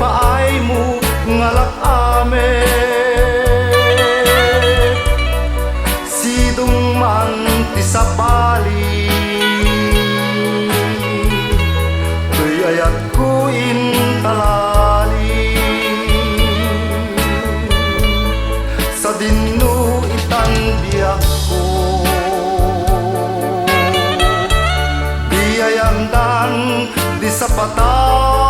paay mo ngalak ame sidong man ti sapali tuy ayat ko intalali sa dinno itan biyak ko biyayandan di sapatan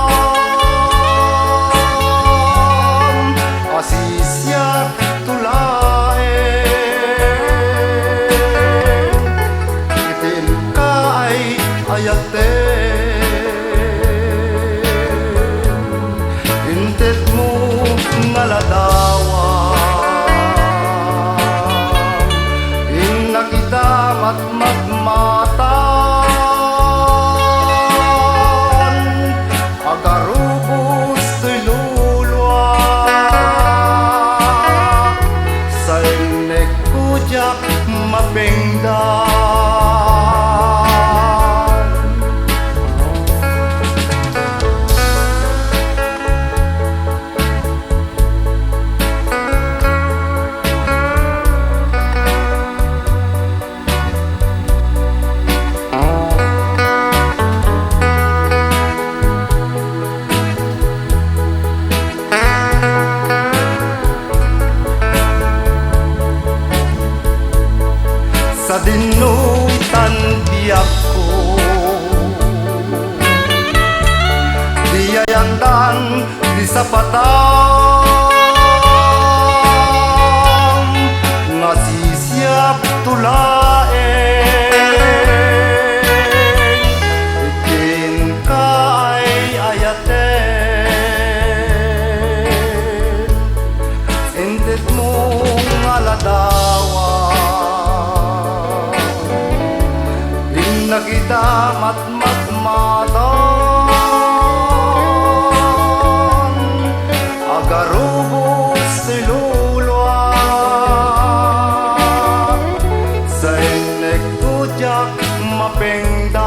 asisyak tulae itin ka ay ayate intet mo ngaladawa in nakita mat magmata agarubos to'y lulwa sa inek kujak mapengdan sa dinutan biyak ko diyayandan di sapatan nga sisyap tulae itin ka ay ayate intit mo ngaladawa nakita mat magmatan agarubos ti lulwa sa inek kujak mapengdan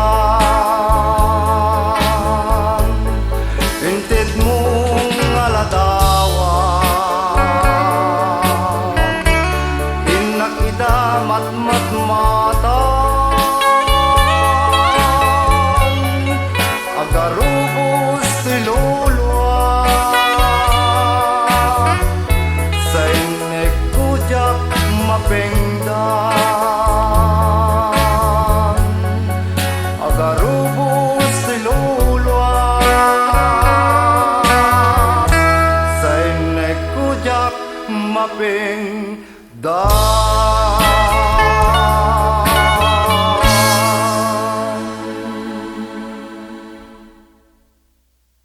intit mo ngaladawa in nakita mat magmatan agarubos ti lulwa sa inek kujak mapengdan agarubos ti lulwa sa inek kujak mapengdan